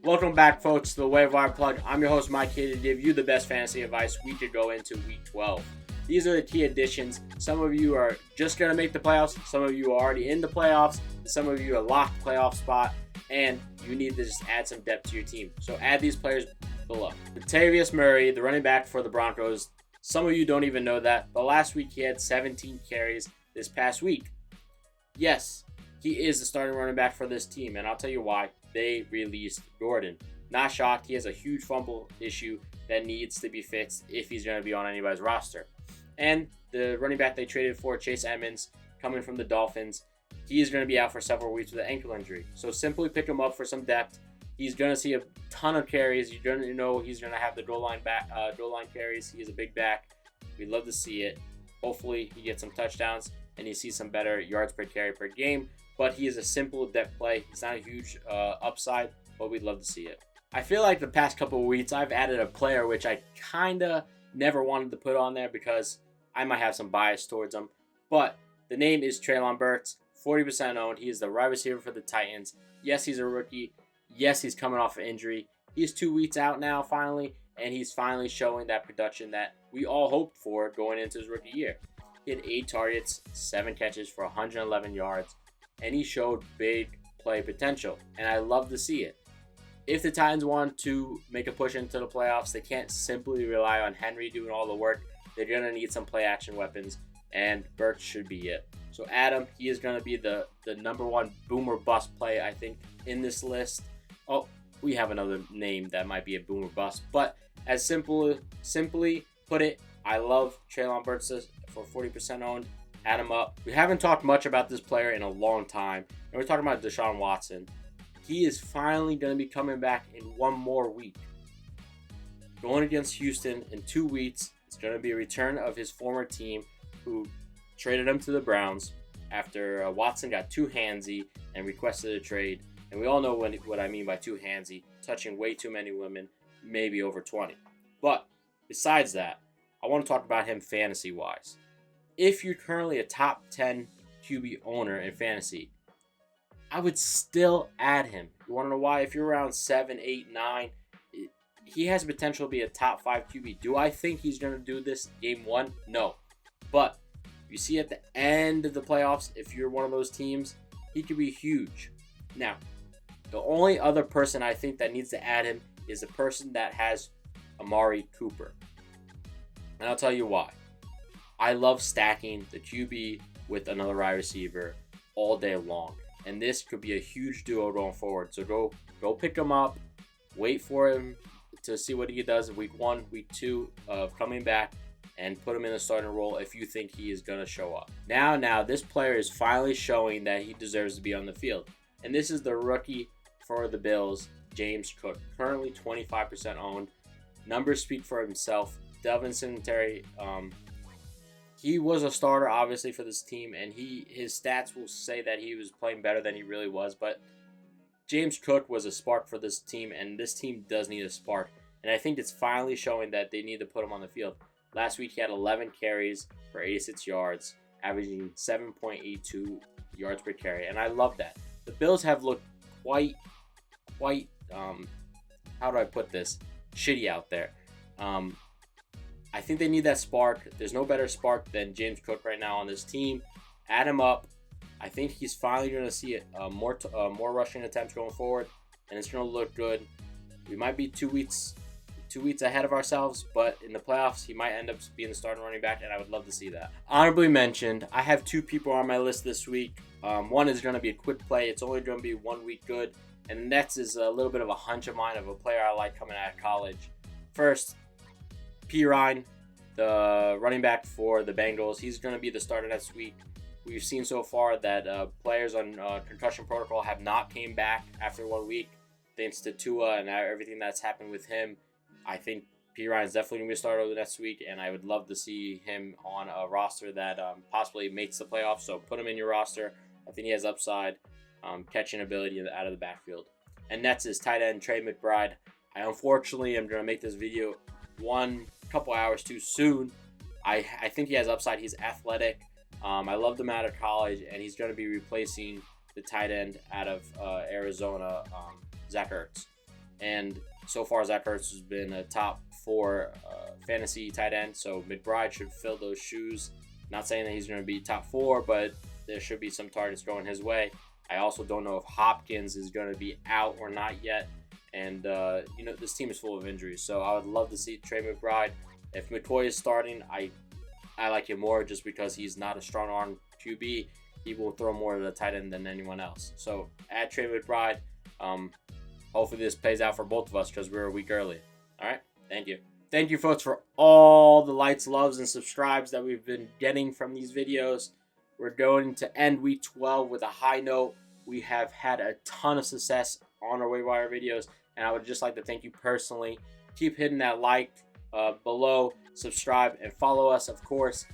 Welcome back, folks, to the Waiver Wire Plug. I'm your host, Mike, here to give you the best fantasy advice we could go into Week 12. These are the key additions. Some of you are just going to make the playoffs. Some of you are already in the playoffs. Some of you are locked playoff spot, and you need to just add some depth to your team. So add these players below. LATAVIUS Murray, the running back for the Broncos. Some of you don't even know that, but last week he had 17 carries this past week. Yes, he is the starting running back for this team, and I'll tell you why. They released Gordon. Not shocked. He has a huge fumble issue that needs to be fixed if he's going to be on anybody's roster. And the running back they traded for, Chase Edmonds, coming from the Dolphins, he is going to be out for several weeks with an ankle injury. So simply pick him up for some depth. He's going to see a ton of carries. You're going to know he's going to have the goal line carries. He is a big back. We'd love to see it. Hopefully he gets some touchdowns and he sees some better yards per carry per game. But he is a simple depth play. He's not a huge upside, but we'd love to see it. I feel like the past couple of weeks I've added a player which I kind of never wanted to put on there because I might have some bias towards him. But the name is Treylon Burks, 40% owned. He is the wide receiver for the Titans. Yes, he's a rookie. Yes, he's coming off an injury. He's 2 weeks out now finally, and he's finally showing that production that we all hoped for going into his rookie year. He had 8 targets, 7 catches for 111 yards. And he showed big play potential, and I love to see it. If the Titans want to make a push into the playoffs, they can't simply rely on Henry doing all the work. They're going to need some play-action weapons, and Burks should be it. So Adam, he is going to be the number one boom or bust play, I think, in this list. Oh, we have another name that might be a boom or bust, but as simply put it, I love Treylon Burks for 40% owned. Add him up. We haven't talked much about this player in a long time, and we're talking about DeShaun Watson. He is finally going to be coming back in one more week. Going against Houston in 2 weeks, it's going to be a return of his former team who traded him to the Browns after Watson got too handsy and requested a trade. And we all know what I mean by too handsy, touching way too many women, maybe over 20. But besides that, I want to talk about him fantasy-wise. If you're currently a top 10 QB owner in fantasy, I would still add him. You want to know why? If you're around 7, 8, 9, he has potential to be a top 5 QB. Do I think he's going to do this game 1? No. But you see at the end of the playoffs, if you're one of those teams, he could be huge. Now, the only other person I think that needs to add him is a person that has Amari Cooper. And I'll tell you why. I love stacking the QB with another wide receiver all day long. And this could be a huge duo going forward. So go pick him up. Wait for him to see what he does in week 1, week 2 of coming back. And put him in the starting role if you think he is going to show up. Now, this player is finally showing that he deserves to be on the field. And this is the rookie for the Bills, James Cook. Currently 25% owned. Numbers speak for himself. Devin Singletary, he was a starter, obviously, for this team, and his stats will say that he was playing better than he really was, but James Cook was a spark for this team, and this team does need a spark, and I think it's finally showing that they need to put him on the field. Last week, he had 11 carries for 86 yards, averaging 7.82 yards per carry, and I love that. The Bills have looked quite, how do I put this, shitty out there. I think they need that spark. There's no better spark than James Cook right now on this team. Add him up. I think he's finally going to see more rushing attempts going forward, and it's going to look good. We might be 2 weeks ahead of ourselves, but in the playoffs, he might end up being the starting running back, and I would love to see that. Honorably mentioned, I have 2 people on my list this week. One is going to be a quick play. It's only going to be 1 week good, and the next is a little bit of a hunch of mine of a player I like coming out of college. First, P. Ryan, the running back for the Bengals. He's going to be the starter next week. We've seen so far that players on concussion protocol have not came back after 1 week, thanks to Tua and everything that's happened with him. I think P. Ryan's definitely going to be a starter next week, and I would love to see him on a roster that possibly makes the playoffs. So put him in your roster. I think he has upside, catching ability out of the backfield. And next is tight end Trey McBride. I unfortunately am going to make this video one couple hours too soon. I think he has upside. He's athletic. I loved him out of college, and he's going to be replacing the tight end out of Arizona, Zach Ertz. And so far, Zach Ertz has been a top 4 fantasy tight end. So McBride should fill those shoes. Not saying that he's going to be top 4, but there should be some targets going his way. I also don't know if Hopkins is going to be out or not yet. And, this team is full of injuries. So I would love to see Trey McBride. If McCoy is starting, I like him more just because he's not a strong arm QB. He will throw more to the tight end than anyone else. So add Trey McBride. Hopefully this plays out for both of us because we're a week early. All right. Thank you. Thank you, folks, for all the likes, loves, and subscribes that we've been getting from these videos. We're going to end week 12 with a high note. We have had a ton of success on our waiver wire videos, and I would just like to thank you personally. Keep hitting that like below, subscribe, and follow us, of course.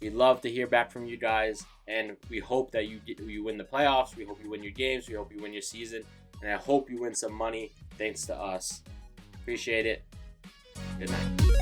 We love to hear back from you guys, and we hope that you win the playoffs. We hope you win your games. We hope you win your season, and I hope you win some money thanks to us. Appreciate it. Good night.